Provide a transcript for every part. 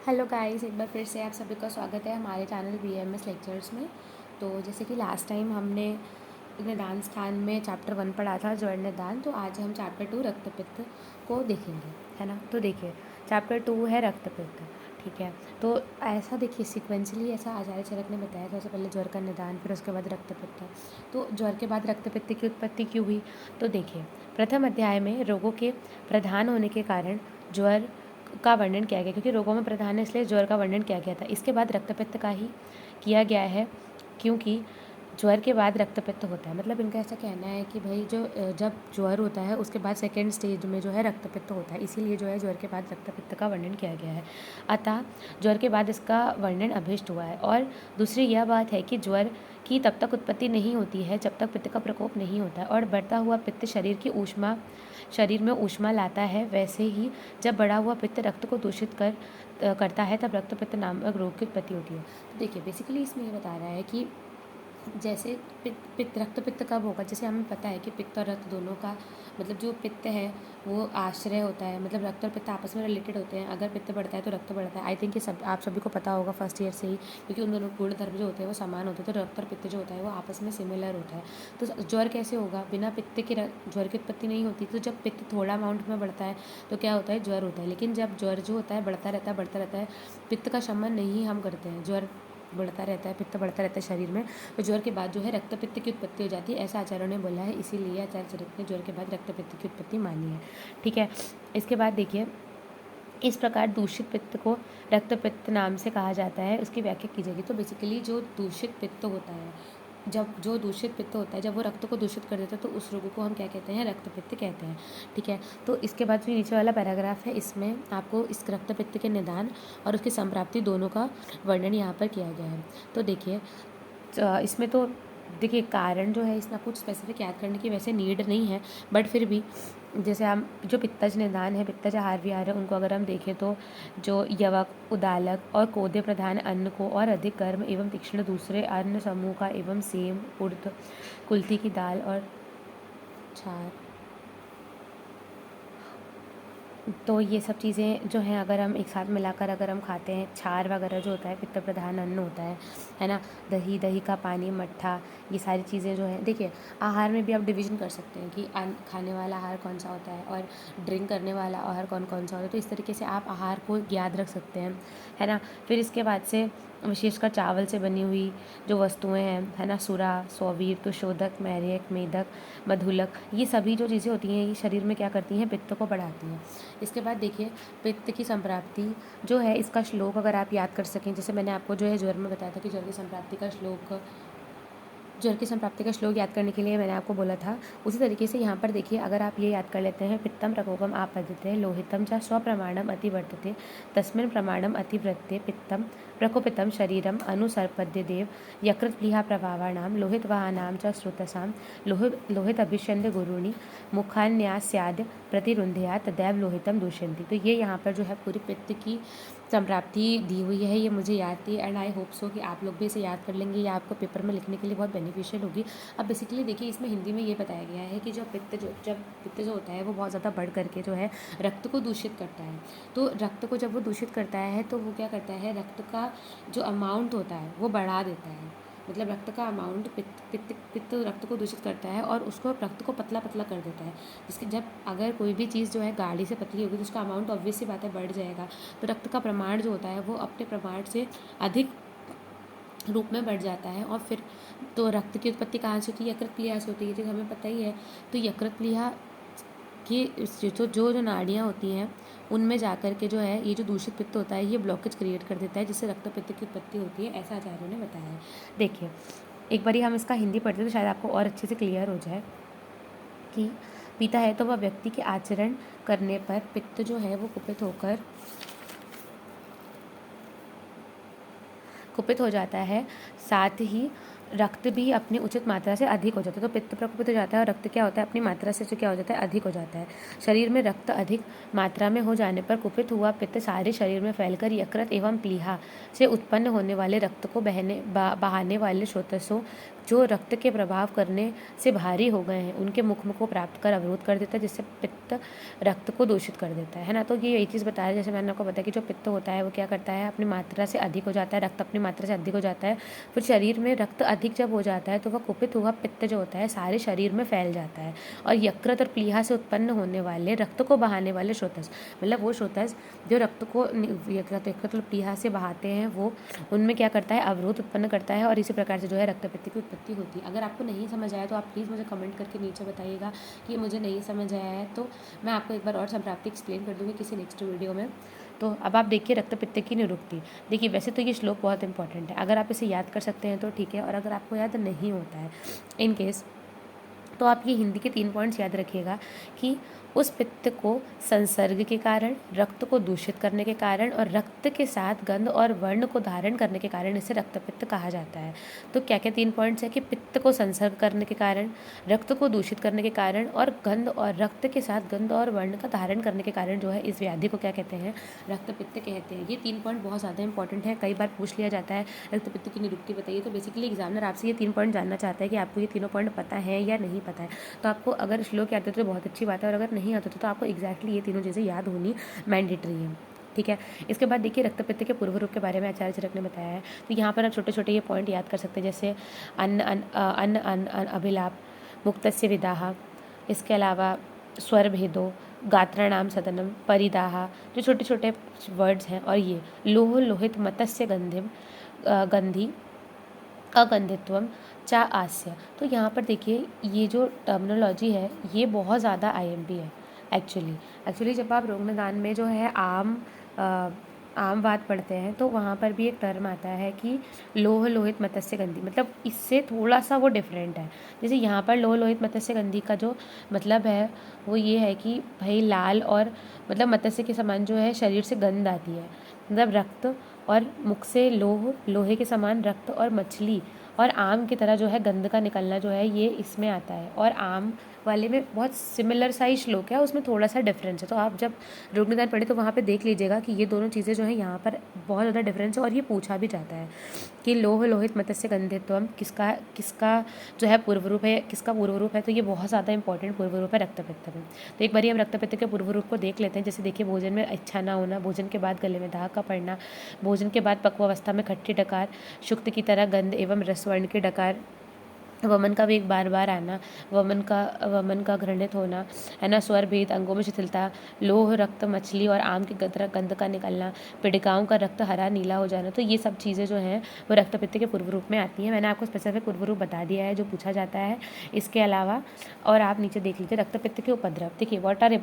Hello guys, एक बार फिर से आप सभी का स्वागत है हमारे चैनल BMS लेक्चर्स में। तो जैसे कि लास्ट टाइम हमने निदान स्थान में चैप्टर 1 पढ़ा था, जड़ निदान। तो आज हम चैप्टर 2 रक्तपित्त को देखेंगे, है ना। तो देखिए, चैप्टर 2 है रक्तपित्त, ठीक है। तो ऐसा देखिए, सिक्वेंशली ऐसा आचार्य चरक ने बताया, सबसे पहले ज्वर का निदान, फिर उसके बाद रक्तपित्त। तो ज्वर के बाद रक्तपित्त की उत्पत्ति क्यों हुई? तो देखिए, प्रथम अध्याय में रोगों के प्रधान होने के कारण ज्वर का वर्णन किया गया, क्योंकि रोगों में प्रधान है इसलिए ज्वर का वर्णन किया गया था। इसके बाद रक्तपित्त का ही किया गया है, क्योंकि ज्वर के बाद रक्तपित्त होता है। मतलब इनका ऐसा कहना है कि भाई जब ज्वर होता है उसके बाद सेकेंड स्टेज में जो है रक्तपित्त होता है, इसीलिए जो है ज्वर के बाद रक्तपित्त का वर्णन किया गया है। अतः ज्वर के बाद इसका वर्णन अभीष्ट हुआ है। और दूसरी यह बात है कि ज्वर की तब तक उत्पत्ति नहीं होती है जब तक पित्त का प्रकोप नहीं होता है, और बढ़ता हुआ पित्त शरीर में ऊष्मा लाता है। वैसे ही जब बढ़ा हुआ पित्त रक्त को दूषित करता है, तब रक्तपित्त नामक रोग की उत्पत्ति होती है। तो देखिए, बेसिकली इसमें ये बता रहा है कि जैसे रक्तपित्त कब होगा। जैसे हमें पता है कि पित्त और रक्त दोनों का मतलब जो पित्त है वो आश्रय होता है, मतलब रक्त और पित्त आपस में रिलेटेड होते हैं। अगर पित्त बढ़ता है तो रक्त बढ़ता है। आई थिंक ये सब आप सभी को पता होगा फर्स्ट ईयर से ही, क्योंकि उन दोनों गुण धर्म जो होते हैं वो समान होते हैं। तो रक्त और पित्त जो होता है वो आपस में सिमिलर होता है। तो ज्वर कैसे होगा? बिना पित्त के ज्वर की उत्पत्ति नहीं होती। तो जब पित्त थोड़ा अमाउंट में बढ़ता है तो क्या होता है? ज्वर होता है। लेकिन जब ज्वर जो होता है बढ़ता रहता है, पित्त का शमन नहीं हम करते हैं, ज्वर बढ़ता रहता है, पित्त बढ़ता रहता है शरीर में, तो ज्वर के बाद जो है रक्तपित्त की उत्पत्ति हो जाती है, ऐसा आचार्यों ने बोला है। इसीलिए आचार्य चरक ने ज्वर के बाद रक्तपित्त की उत्पत्ति मानी है, ठीक है। इसके बाद देखिए, इस प्रकार दूषित पित्त को रक्तपित्त नाम से कहा जाता है, उसकी व्याख्या की जाएगी। तो बेसिकली जो दूषित पित्त होता है, जब वो रक्त को दूषित कर देता है तो उस रोग को हम क्या कहते हैं? रक्तपित्त कहते हैं, ठीक है। तो इसके बाद जो नीचे वाला पैराग्राफ है, इसमें आपको इस रक्तपित्त के निदान और उसकी संप्राप्ति दोनों का वर्णन यहाँ पर किया गया है। तो देखिए, इसमें तो देखिए कारण जो है, इसमें कुछ स्पेसिफिक याद करने की वैसे नीड नहीं है, बट फिर भी जैसे हम जो पित्तज निदान है, पित्तज आहार विहार है, उनको अगर हम देखें तो जो यवक, उदालक और कोदे प्रधान अन्न को और अधिक गर्म एवं तीक्ष्ण दूसरे अन्न समूह का एवं सेम, उड़द, कुल्थी की दाल और छार, तो ये सब चीज़ें जो हैं अगर हम एक साथ मिलाकर अगर हम खाते हैं, छार वगैरह जो होता है पित्त प्रधान अन्न होता है ना। दही का पानी, मट्ठा, ये सारी चीज़ें जो हैं। देखिए, आहार में भी आप डिवीज़न कर सकते हैं कि खाने वाला आहार कौन सा होता है और ड्रिंक करने वाला आहार कौन कौन सा होता है। तो इस तरीके से आप आहार को याद रख सकते हैं, है ना। फिर इसके बाद से विशेषकर चावल से बनी हुई जो वस्तुएं हैं, है ना, सुरा, सौवीर, तुशोधक, मैरियक, मेदक, मधुलक, ये सभी जो चीज़ें होती हैं ये शरीर में क्या करती हैं? पित्त को बढ़ाती हैं। इसके बाद देखिए, पित्त की संप्राप्ति जो है, इसका श्लोक अगर आप याद कर सकें, जैसे मैंने आपको जो है ज्वर में बताया था कि ज्वर की संप्राप्ति का श्लोक याद करने के लिए मैंने आपको बोला था, उसी तरीके से यहाँ पर देखिए, अगर आप ये याद कर लेते हैं, पित्तम प्रकोपम आपद्यते लोहितम च स्वप्रमाणम अतिवर्तते तस्मिन् प्रमाणम अतिवृत्ते पित्तम प्रकोपितम शरीरम अनुसर्पद्य देव यकृतप्लीहा प्रभावाणाम लोहितवाहानाम च श्रुतसाम लोहित अभिष्यन्द गुरुणी मुखान्यास्याद्य प्रतिरुंधया तदैव लोहितम दूषयन्ति। तो ये यहाँ पर जो है पूरी पित्त की संप्राप्ति दी हुई है। ये मुझे याद थी एंड आई होप सो कि आप लोग भी इसे याद कर लेंगे, या आपको पेपर में लिखने के लिए बहुत बेनिफिशियल होगी। अब बेसिकली देखिए, इसमें हिंदी में ये बताया गया है कि जब पित्त जो होता है वो बहुत ज़्यादा बढ़ करके जो है रक्त को दूषित करता है। तो रक्त को जब वो दूषित करता है तो वो क्या करता है? रक्त का जो अमाउंट होता है वो बढ़ा देता है। मतलब रक्त का अमाउंट पित्त रक्त को दूषित करता है और उसको रक्त को पतला पतला कर देता है। जिसके जब अगर कोई भी चीज़ जो है गाढ़ी से पतली होगी तो उसका अमाउंट ऑब्वियस सी बात है बढ़ जाएगा। तो रक्त का प्रमाण जो होता है वो अपने प्रमाण से अधिक रूप में बढ़ जाता है। और फिर तो रक्त की उत्पत्ति कहाँ से होती है? यकृत प्लीहा से होती है, ये चीज़ हमें पता ही है। तो यकृत प्लीहा की जो नाड़ियाँ होती हैं उनमें जाकर के जो है ये जो दूषित पित्त होता है ये ब्लॉकेज क्रिएट कर देता है, जिससे रक्त पित्त की उत्पत्ति होती है, ऐसा आचार्यों ने बताया है। देखिए, एक बारी हम इसका हिंदी पढ़ते तो शायद आपको और अच्छे से क्लियर हो जाए कि पीता है तो वह व्यक्ति के आचरण करने पर पित्त जो है वो कुपित हो जाता है, साथ ही रक्त भी अपनी उचित मात्रा से अधिक हो जाता है। तो पित्त प्रकोपित हो जाता है और रक्त क्या होता है, अपनी मात्रा से जो क्या हो जाता है, अधिक हो जाता है। शरीर में रक्त अधिक मात्रा में हो जाने पर कुपित हुआ पित्त सारे शरीर में फैलकर यकृत एवं प्लीहा से उत्पन्न होने वाले रक्त को बहाने वाले स्रोतों जो रक्त के प्रभाव करने से भारी हो गए हैं उनके मुख को प्राप्त कर अवरोध कर देता है, जिससे पित्त रक्त को दूषित कर देता है ना। तो ये यही चीज़ बताया, जैसे मैंने आपको बताया कि जो पित्त होता है वो क्या करता है, अपनी मात्रा से अधिक हो जाता है, रक्त अपनी मात्रा से अधिक हो जाता है। फिर शरीर में रक्त अधिक जब हो जाता है तो वह कुपित हुआ पित्त जो होता है सारे शरीर में फैल जाता है और यकृत और प्लीहा से उत्पन्न होने वाले रक्त को बहाने वाले स्रोतस, मतलब वो स्रोतस जो रक्त को यकृत और प्लीहा से बहाते हैं, वो उनमें क्या करता है, अवरोध उत्पन्न करता है और इसी प्रकार से जो है रक्त पित्त की उत्पत्ति होती है। अगर आपको नहीं समझ आया तो आप प्लीज़ मुझे कमेंट करके नीचे बताइएगा कि मुझे नहीं समझ आया है, तो मैं आपको एक बार और संप्राप्ति एक्सप्लेन कर दूँगी किसी नेक्स्ट वीडियो में। तो अब आप देखिए रक्त पित्त की निरुक्ति। देखिए वैसे तो ये श्लोक बहुत इंपॉर्टेंट है, अगर आप इसे याद कर सकते हैं तो ठीक है, और अगर आपको याद नहीं होता है इन केस, तो आप ये हिंदी के 3 पॉइंट्स याद रखिएगा कि उस पित्त को संसर्ग के कारण, रक्त को दूषित करने के कारण और रक्त के साथ गंध और वर्ण को धारण करने के कारण इसे रक्तपित्त कहा जाता है। तो क्या क्या 3 पॉइंट्स है कि पित्त को संसर्ग करने के कारण, रक्त को दूषित करने के कारण और गंध और रक्त के साथ गंध और वर्ण का धारण करने के कारण जो है इस व्याधि को क्या कहते हैं, रक्तपित्त कहते हैं। ये 3 पॉइंट बहुत ज़्यादा इंपॉर्टेंट है, कई बार पूछ लिया जाता है रक्तपित्त की निरुक्ति बताइए। तो बेसिकली एग्जामिनर आपसे ये 3 पॉइंट जानना चाहता है कि आपको ये तीनों पॉइंट पता है या नहीं पता है। तो आपको अगर श्लोक याद होता है तो बहुत अच्छी बात है, और अगर नहीं आता तो आपको एग्जैक्टली ये तीनों चीज़ें याद होनी मैंडेटरी है, ठीक है। इसके बाद देखिए रक्तपित्त के पूर्व रूप के बारे में आचार्य चरक ने बताया है। तो यहाँ पर आप छोटे छोटे ये पॉइंट याद कर सकते हैं, जैसे अन्न अन्न अन्न अभिलाप, मुक्तस्य विदाह, इसके अलावा स्वर भेदो, गात्राणाम सदनम, परिदाह, जो छोटे छोटे वर्ड्स हैं। और ये लोह लोहित मतस्य गंधी अगंधित्वम चा आस्य। तो यहाँ पर देखिए ये जो टर्मिनोलॉजी है ये बहुत ज़्यादा आईएमपी है एक्चुअली जब आप रोग निदान में जो है आम बात पढ़ते हैं तो वहाँ पर भी एक टर्म आता है कि लोह लोहित मत्स्य गंधी, मतलब इससे थोड़ा सा वो डिफरेंट है। जैसे यहाँ पर लोह लोहित मत्स्य गंधी का जो मतलब है वो ये है कि भाई लाल और मतलब मत्स्य के समान जो है शरीर से गंध आती है, मतलब रक्त और मुख से लोहे के समान रक्त और मछली और आम की तरह जो है गंध का निकलना जो है ये इसमें आता है। और आम वाले में बहुत सिमिलर सा ही श्लोक है, उसमें थोड़ा सा डिफरेंस है। तो आप जब रोग निदान पढ़े तो वहाँ पे देख लीजिएगा कि ये दोनों चीज़ें जो है यहाँ पर बहुत ज़्यादा डिफरेंस है। और ये पूछा भी जाता है कि लोह लोहित मत्स्य गंधित्वम किसका जो है पूर्व रूप है, किसका पूर्व रूप है। तो ये बहुत ज़्यादा इंपॉर्टेंट पूर्व रूप है रक्तपित्त में। तो एक बार हम रक्तपित्त के पूर्व रूप को देख लेते हैं। जैसे देखिए भोजन में इच्छा ना होना, भोजन के बाद गले में दाग का पड़ना, भोजन के बाद पक्वावस्था में खट्टी डकार, शुक्त की तरह गंध एवं रसवर्ण के डकार, वमन का वेग बार बार आना, वमन का घृणित होना, है ना, स्वर भेद, अंगों में शिथिलता, लोह रक्त मछली और आम के गंध का निकलना, पिड़िकाओं का रक्त हरा नीला हो जाना। तो ये सब चीज़ें जो हैं वो रक्तपित्त के पूर्व रूप में आती हैं। मैंने आपको स्पेसिफिक पूर्व रूप बता दिया है जो पूछा जाता है। इसके अलावा और आप नीचे देख लीजिए रक्तपित्त के उपद्रव। देखिए व्हाट आर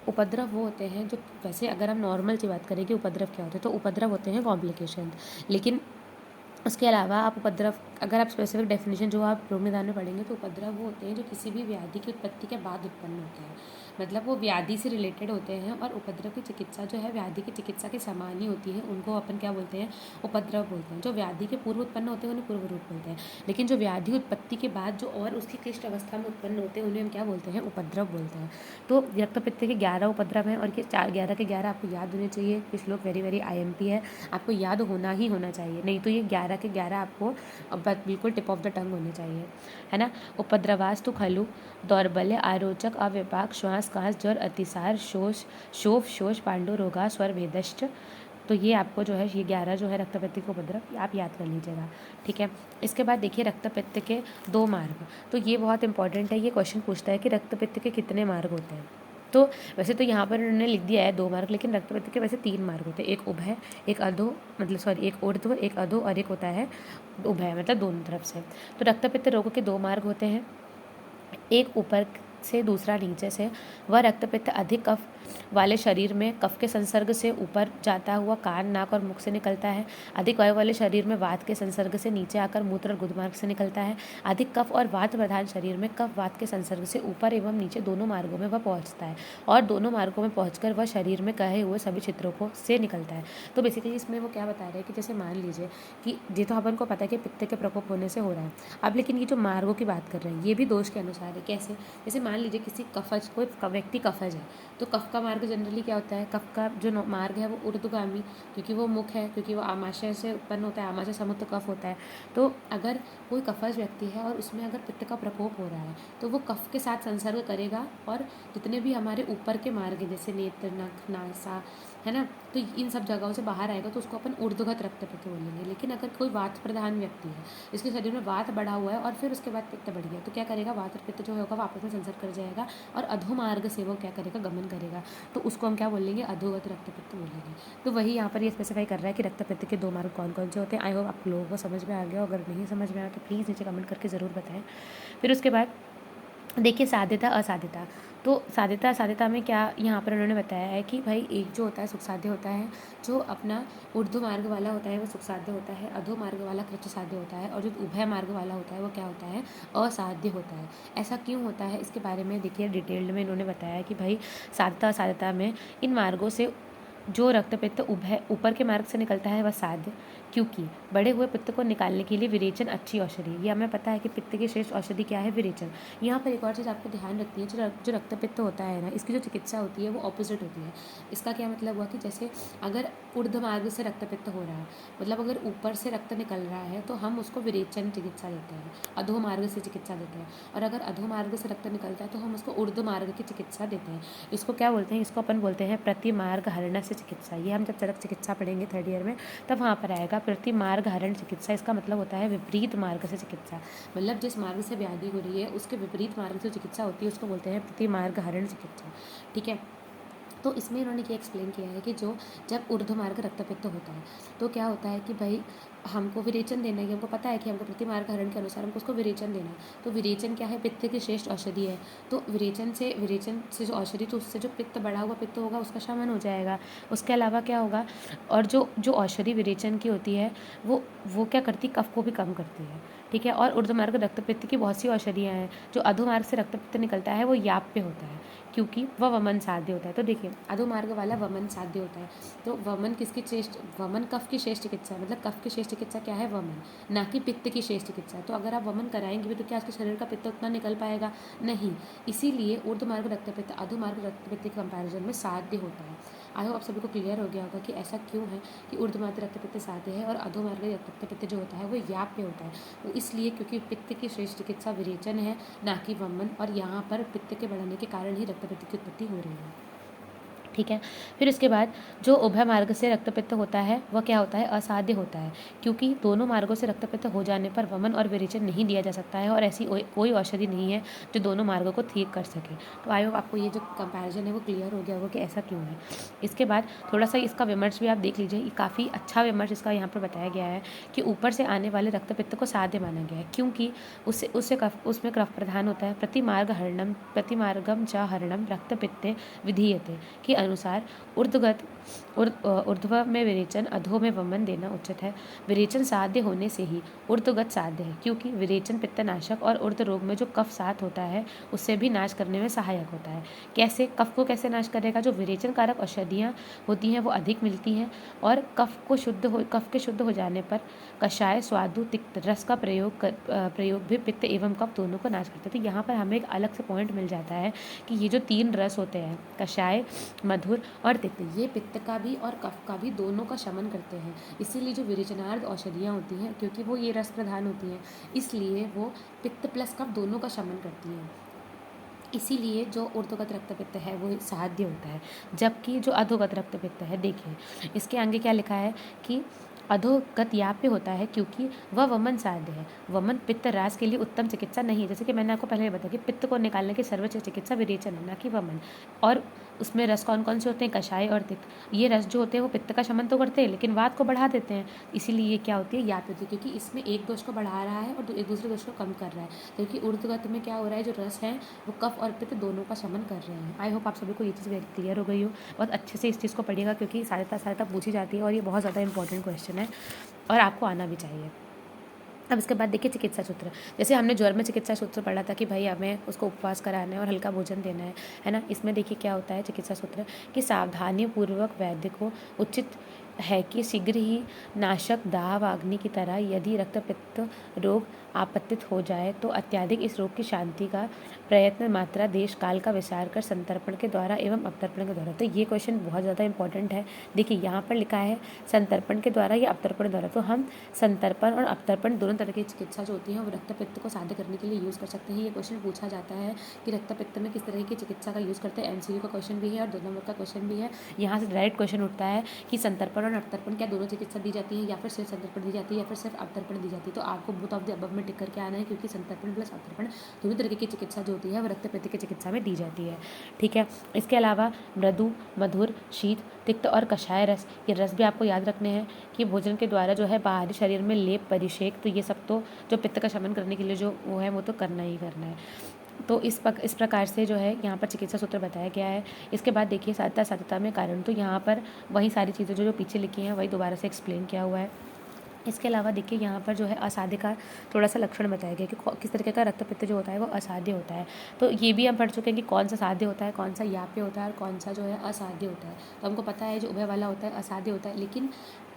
उपद्रव वो होते हैं जो, वैसे अगर हम नॉर्मल की बात करें कि उपद्रव क्या होते हैं, तो उपद्रव होते हैं कॉम्प्लिकेशन। लेकिन उसके अलावा आप उपद्रव, अगर आप स्पेसिफिक डेफिनेशन जो आप रोग निदान में पढ़ेंगे तो उपद्रव वो होते हैं जो किसी भी व्याधि की उत्पत्ति के बाद उत्पन्न होते हैं, मतलब वो व्याधि से रिलेटेड होते हैं। और उपद्रव की चिकित्सा जो है व्याधि की चिकित्सा के समान ही होती है, उनको अपन क्या बोलते हैं, उपद्रव बोलते हैं। जो व्याधि के पूर्व उत्पन्न होते हैं उन्हें पूर्व रूप बोलते हैं, लेकिन जो व्याधि उत्पत्ति के बाद जो और उसकी क्लिष्ट अवस्था में उत्पन्न होते हैं उन्हें हम क्या बोलते हैं, उपद्रव बोलते हैं। तो रक्तपित्त के 11 उपद्रव हैं और ये 11 के 11 आपको याद होने चाहिए। कुछ लोग वेरी IMP है, आपको याद होना ही होना चाहिए, नहीं तो ये 11 के 11 आपको बिल्कुल टिप ऑफ द टंग होने चाहिए, है ना। उपद्रवास्तु खलु, दौर्बल्य, आरोचक, अविपाक, श्वास कास, ज्वर, अतिसार, शोष, पांडु रोगा, स्वर भेदश्च। तो ये आपको जो है ये 11 जो है रक्तपित्त के उपद्रव आप याद कर लीजिएगा, ठीक है। इसके बाद देखिए रक्तपित्त के 2 मार्ग। तो ये बहुत इंपॉर्टेंट है, ये क्वेश्चन पूछता है कि रक्तपित्त के कितने मार्ग होते हैं। तो वैसे तो यहाँ पर उन्होंने लिख दिया है 2 मार्ग, लेकिन रक्तपित्त के वैसे 3 मार्ग होते हैं। एक उभय, एक अधो, मतलब सॉरी एक ऊर्ध्व, एक अधो, और एक होता है उभय, मतलब दोनों तरफ से। तो रक्तपित्त रोग के 2 मार्ग होते हैं, एक ऊपर से दूसरा नीचे से। वह रक्तपित्त अधिक कफ वाले शरीर में कफ के संसर्ग से ऊपर जाता हुआ कान, नाक और मुख से निकलता है। अधिक वायु वाले शरीर में वात के संसर्ग से नीचे आकर मूत्र और गुदमार्ग से निकलता है। अधिक कफ और वात प्रधान शरीर में कफ वात के संसर्ग से ऊपर एवं नीचे दोनों मार्गों में वह पहुंचता है और दोनों मार्गों में पहुंचकर वह शरीर में कहे हुए सभी क्षेत्रों को से निकलता है। तो बेसिकली इसमें वो क्या बता रहे हैं कि जैसे मान लीजिए कि ये तो अपन को पता है कि पित्त के प्रकोप होने से हो रहा है। अब लेकिन ये जो मार्गों की बात कर रहे हैं ये भी दोष के अनुसार है। कैसे? जैसे मान लीजिए किसी कफज, कोई व्यक्ति कफज है, तो कफ का मार्ग जनरली क्या होता है? कफ का जो मार्ग है वो ऊर्ध्वगामी, क्योंकि वो मुख है, क्योंकि वो आमाशय से उत्पन्न होता है, आमाशय समुद्र कफ होता है। तो अगर कोई कफज व्यक्ति है और उसमें अगर पित्त का प्रकोप हो रहा है तो वो कफ के साथ संसर्ग करेगा और जितने भी हमारे ऊपर के मार्ग हैं जैसे नेत्र, नख, नासा, है ना, तो इन सब जगहों से बाहर आएगा तो उसको अपन ऊर्ध्वगत रक्तपित्त बोलेंगे। लेकिन अगर कोई वात प्रधान व्यक्ति है, इसके शरीर में वात बढ़ा हुआ है और फिर उसके बाद पित्त बढ़ गया, तो क्या करेगा? वात और पित्त जो होगा वापस में संसर्ग कर जाएगा और अधोमार्ग से वो क्या करेगा? गमन करेगा। तो उसको हम क्या बोलेंगे? अधोगत रक्तपित्त बोलेंगे। तो वही यहाँ पर ये स्पेसिफाई कर रहा है कि रक्तपित्त के 2 मार्ग कौन कौन से होते हैं। आई होप आप लोगों को समझ में आ गया। अगर नहीं समझ में आया तो प्लीज़ नीचे कमेंट करके ज़रूर बताएं। फिर उसके बाद देखिए साध्यता असाध्यता। तो साध्यता असाध्यता में क्या यहाँ पर उन्होंने बताया है कि भाई एक जो होता है सुख साध्य होता है, जो अपना ऊर्ध्व मार्ग वाला होता है वो सुख साध्य होता है, अधो मार्ग वाला कृत साध्य होता है, और जो उभय मार्ग वाला होता है वो क्या होता है? असाध्य होता है। ऐसा क्यों होता है इसके बारे में देखिए डिटेल्ड में इन्होंने बताया कि भाई साध्यता असाध्यता में इन मार्गों से जो रक्तपित्त ऊपर के मार्ग से निकलता है वह साध्य, क्योंकि बढ़े हुए पित्त को निकालने के लिए विरेचन अच्छी औषधि है। ये हमें पता है कि पित्त की श्रेष्ठ औषधि क्या है? विरेचन। यहाँ पर एक और चीज़ आपको ध्यान रखनी है, जो रक्तपित्त होता है ना, इसकी जो चिकित्सा होती है वो ऑपोजिट होती है। इसका क्या मतलब हुआ कि जैसे अगर ऊर्ध्व मार्ग से रक्तपित्त हो रहा है, मतलब अगर ऊपर से रक्त निकल रहा है तो हम उसको विरेचन चिकित्सा देते हैं, अधो मार्ग से चिकित्सा देते हैं। और अगर अधो मार्ग से रक्त निकलता है तो हम उसको ऊर्ध्व मार्ग की चिकित्सा देते हैं। इसको क्या बोलते हैं? इसको अपन बोलते हैं प्रतिमार्ग हरण से चिकित्सा। ये हम जब चरक चिकित्सा पढ़ेंगे 3rd ईयर में तब वहाँ पर आएगा प्रतिमार्ग हरण चिकित्सा। इसका मतलब होता है विपरीत मार्ग से चिकित्सा। मतलब जिस मार्ग से व्याधि हो रही है उसके विपरीत मार्ग से चिकित्सा होती है, उसको बोलते हैं प्रतिमार्ग हरण चिकित्सा। ठीक है। तो इसमें इन्होंने क्या एक्सप्लेन किया है कि जब ऊर्ध्वमार्ग रक्तपित्त होता है तो क्या होता है कि भाई हमको विरेचन देना है, हमको पता है कि हमको प्रतिमार्ग हरण के अनुसार हमको उसको विरेचन देना है। तो विरेचन क्या है? पित्त की श्रेष्ठ औषधि है। तो विरेचन से जो औषधि, तो उससे जो पित्त बढ़ा हुआ पित्त होगा उसका शमन हो जाएगा। उसके अलावा क्या होगा? और जो औषधि विरेचन की होती है वो क्या करती? कफ को भी कम करती है। ठीक है। और ऊर्ध्वमार्ग रक्तपित्त की बहुत सी औषधियाँ हैं। जो अधोमार्ग से रक्तपित्त निकलता है वो याप्य होता है क्योंकि वह वमन साध्य होता है। तो देखिए अधोमार्ग वाला वमन साध्य होता है। तो वमन किसकी श्रेष्ठ? वमन कफ की श्रेष्ठ चिकित्सा है। मतलब कफ की श्रेष्ठ चिकित्सा क्या है? वमन, ना कि पित्त की श्रेष्ठ चिकित्सा। तो अगर आप वमन कराएंगे भी तो क्या उसके शरीर का पित्त उतना निकल पाएगा? नहीं। इसीलिए ऊर्ध्वमार्ग रक्तपित्त अधोमार्ग रक्तपित्त के कंपैरिजन में साध्य होता है। आई होप आप सभी को क्लियर हो गया होगा कि ऐसा क्यों है कि ऊर्ध्वमार्ग रक्तपित्त साध्य है और अधोमार्ग रक्तपित्त जो होता है वो याप्य होता है। वो इसलिए क्योंकि पित्त की श्रेष्ठ चिकित्सा विरेचन है, ना कि वमन, और यहाँ पर पित्त के बढ़ने के कारण ही रक्तपित्त की उत्पत्ति हो रही है। ठीक है। फिर उसके बाद जो उभय मार्ग से रक्तपित्त होता है वह क्या होता है? असाध्य होता है, क्योंकि दोनों मार्गों से रक्तपित्त हो जाने पर वमन और विरेचन नहीं दिया जा सकता है और ऐसी कोई औषधि नहीं है जो दोनों मार्गों को ठीक कर सके। तो आई होप आपको ये जो कंपैरिजन है वो क्लियर हो गया होगा कि ऐसा क्यों है। इसके बाद थोड़ा सा इसका विमर्श भी आप देख लीजिए। ये काफ़ी अच्छा विमर्श इसका यहाँ पर बताया गया है कि ऊपर से आने वाले रक्तपित्त को साध्य माना गया है क्योंकि उसमें कफ प्रधान होता है। प्रतिमार्गम च हरणम रक्तपित्ते विधीयते के अनुसार ऊर्ध्व में विरेचन, अधो में वमन देना उचित है। विरेचन साध्य होने से ही ऊर्ध्वगत साध्य है, क्योंकि विरेचन पित्तनाशक और ऊर्ध्व रोग में जो कफ साथ होता है उससे भी नाश करने में सहायक होता है। कैसे? कफ को कैसे नाश करेगा? जो विरेचन कारक औषधियाँ होती हैं वो अधिक मिलती हैं और कफ के शुद्ध हो जाने पर कषाय, स्वादु, तिक्त रस का प्रयोग भी पित्त एवं कफ दोनों को नाश करते हैं। तो यहाँ पर हमें एक अलग से पॉइंट मिल जाता है कि ये जो 3 रस होते हैं, कषाय, मधुर और तिक्त, ये पित्त का भी और कफ का भी दोनों का शमन करते हैं। इसीलिए जो विरेचनार्थ औषधियाँ होती हैं, क्योंकि वो ये रस प्रधान होती हैं, इसलिए वो पित्त प्लस कफ दोनों का शमन करती हैं। इसीलिए जो ऊर्ध्वगत रक्तपित्त है वो साध्य होता है, जबकि जो अधोगत रक्तपित्त है, देखिए इसके आगे क्या लिखा है कि अधोगत याप्य होता है क्योंकि वह वमन साध्य है। वमन पित्त रास के लिए उत्तम चिकित्सा नहीं है। जैसे कि मैंने आपको पहले बताया कि पित्त को निकालने की सर्वोच्च चिकित्सा विरेचन है, ना कि वमन। और उसमें रस कौन कौन से होते हैं, कषाय और तिक्त। ये रस जो होते हैं वो पित्त का शमन तो करते हैं लेकिन वात को बढ़ा देते हैं, इसीलिए ये क्या होती है, यात होती है, क्योंकि इसमें एक दोष को बढ़ा रहा है और एक दूसरे दोष को कम कर रहा है। क्योंकि ऊर्ध्वगत में क्या हो रहा है, जो रस है वो कफ और पित्त दोनों का शमन कर रहे हैं। आई होप आप सभी को ये चीज़ क्लियर हो गई हो। बहुत अच्छे से इस चीज़ को पढ़िएगा क्योंकि सारे पूछी जाती है और ये बहुत ज़्यादा इंपॉर्टेंट क्वेश्चन है और आपको आना भी चाहिए। अब इसके बाद देखिए चिकित्सा सूत्र। जैसे हमने ज्वर में चिकित्सा सूत्र पढ़ा था कि भाई हमें उसको उपवास कराना है और हल्का भोजन देना है ना। इसमें देखिए क्या होता है चिकित्सा सूत्र कि सावधानी पूर्वक वैद्य को उचित है कि शीघ्र ही नाशक दाह अग्नि की तरह यदि रक्त पित्त रोग आपत्तित हो जाए तो अत्यधिक इस रोग की शांति का प्रयत्न मात्रा देश काल का विचार कर संतर्पण के द्वारा एवं अवतर्पण के द्वारा। तो ये क्वेश्चन बहुत ज़्यादा इंपॉर्टेंट है। देखिए यहाँ पर लिखा है संतर्पण के द्वारा या अवतर्पण द्वारा, तो हम संतर्पण और अवतर्पण दोनों तरह की चिकित्सा जो होती है वो रक्त पित्त को साध्य करने के लिए यूज़ कर सकते हैं। ये क्वेश्चन पूछा जाता है कि रक्त पित्त में किस तरह की चिकित्सा का यूज़ करते हैं। एमसीक्यू का क्वेश्चन भी है और 2 नंबर का क्वेश्चन भी है। यहाँ से डायरेक्ट क्वेश्चन उठता है कि संतर्पण और अवतर्पण क्या दोनों चिकित्सा दी जाती है या फिर सिर्फ संतर्पण दी जाती है या फिर सिर्फ अवतर्पण दी जाती है। तो आपको बोथ ऑफ द अबव में टिक करके आना है क्योंकि संतर्पण प्लस अवतर्पण दोनों तरीके की चिकित्सा जो होती है वो रक्त पित्त की चिकित्सा में दी जाती है। ठीक है, इसके अलावा मृदु, मधुर, शीत, तिक्त और कषाय रस, ये रस भी आपको याद रखने हैं कि भोजन के द्वारा जो है बाहरी शरीर में लेप, परिषेक, तो ये सब तो जो पित्त का शमन करने के लिए जो वो है वो तो करना ही करना है। तो इस प्रकार से जो है यहाँ पर चिकित्सा सूत्र बताया गया है। इसके बाद देखिए साध्यता में कारण, तो यहाँ पर वही सारी चीज़ें जो पिछे लिखी हैं वही दोबारा से एक्सप्लेन किया हुआ है। इसके अलावा देखिए यहाँ पर जो है असाध्य का थोड़ा सा लक्षण बताया गया कि किस तरीके का रक्त पित्त जो होता है वो असाध्य होता है। तो ये भी हम पढ़ चुके हैं कि कौन सा साध्य होता है, कौन सा याप्य होता है और कौन सा जो है असाध्य होता है। तो हमको पता है जो उभय वाला होता है असाध्य होता है, लेकिन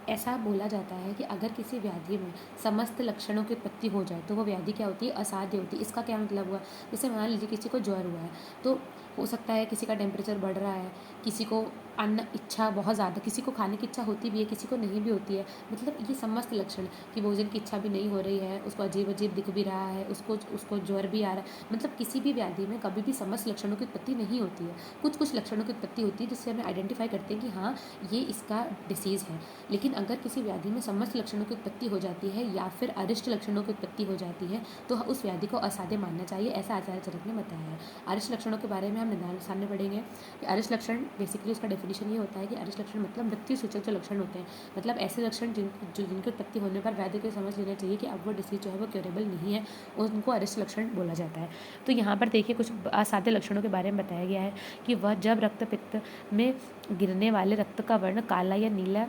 ऐसा बोला जाता है कि अगर किसी व्याधि में समस्त लक्षणों की उत्पत्ति हो जाए तो वो व्याधि क्या होती है, असाध्य होती है। इसका क्या मतलब हुआ, जैसे मान लीजिए किसी को ज्वर हुआ है तो हो सकता है किसी का टेम्परेचर बढ़ रहा है, किसी को अन्न इच्छा बहुत ज़्यादा, किसी को खाने की इच्छा होती भी है, किसी को नहीं भी होती है। मतलब ये समस्त लक्षण कि भोजन की इच्छा भी नहीं हो रही है, उसको अजीब अजीब दिख भी रहा है, उसको ज्वर भी आ रहा है। मतलब किसी भी व्याधि में कभी भी समस्त लक्षणों की उत्पत्ति नहीं होती है, कुछ लक्षणों की उत्पत्ति होती है जिससे हमें आइडेंटिफाई करते हैं कि हाँ ये इसका डिसीज़ है। लेकिन अगर किसी व्याधि में समस्त लक्षणों की उत्पत्ति हो जाती है या फिर अरिष्ट लक्षणों की उत्पत्ति हो जाती है तो उस व्याधि को असाध्य मानना चाहिए, ऐसा आचार्य चरक ने बताया है। अरिष्ट लक्षणों के बारे में हम निदान सामने पढ़ेंगे। अरिष्ट लक्षण बेसिकली उसका डेफिनेशन ये होता है कि अरिष्ट लक्षण मतलब मृत्यु सूचक जो लक्षण होते हैं, मतलब ऐसे लक्षण जिनकी उत्पत्ति होने पर व्याधि को समझ लेना चाहिए कि अब वो डिसीज जो है वो क्योरेबल नहीं है, उनको अरिष्ट लक्षण बोला जाता है। तो यहाँ पर देखिए कुछ असाध्य लक्षणों के बारे में बताया गया है कि वह जब रक्त पित्त में गिरने वाले रक्त का वर्ण काला या नीला,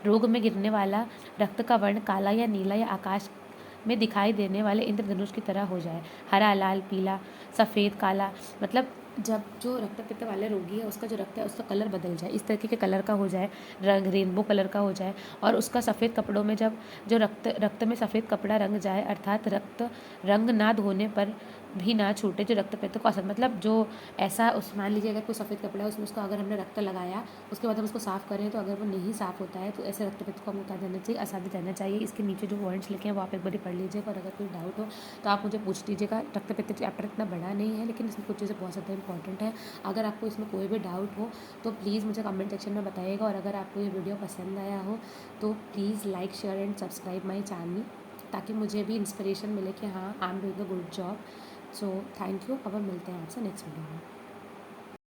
रोग में गिरने वाला रक्त का वर्ण काला या नीला या आकाश में दिखाई देने वाले इंद्रधनुष की तरह हो जाए, हरा, लाल, पीला, सफ़ेद, काला, मतलब जब जो रक्त पित्त वाले रोगी है उसका जो रक्त है उसका कलर बदल जाए, इस तरीके के कलर का हो जाए, रंग रेनबो कलर का हो जाए, और उसका सफ़ेद कपड़ों में जब जो रक्त में सफ़ेद कपड़ा रंग जाए, अर्थात रक्त रंग ना धोने पर भी ना छूटे, जो रक्त पित्त को असर, मतलब जो ऐसा उस मान लीजिए अगर कोई सफ़ेद कपड़ा है उसमें उसको अगर हमने रक्त लगाया उसके बाद हम उसको साफ़ करें तो अगर वो नहीं साफ़ होता है तो ऐसे रक्त पित्त को हमें क्या देना चाहिए, असाध्य देना चाहिए। इसके नीचे जो वर्ड्स लिखे हैं वो आप एक बार पढ़ लीजिएगा और अगर कोई डाउट हो तो आप मुझे पूछ लीजिएगा। रक्त पित्त चैप्टर इतना बड़ा नहीं है लेकिन इसमें कुछ चीज़ें बहुत ज़्यादा इंपॉर्टेंट है। अगर आपको इसमें कोई भी डाउट हो तो प्लीज़ मुझे कमेंट सेक्शन में बताइएगा, और अगर आपको ये वीडियो पसंद आया हो तो please like, share and subscribe my channel, ताकि मुझे भी इंस्पिरेशन मिले कि हाँ I am doing a good job. So thank you, अब हम मिलते हैं आपसे नेक्स्ट वीडियो में।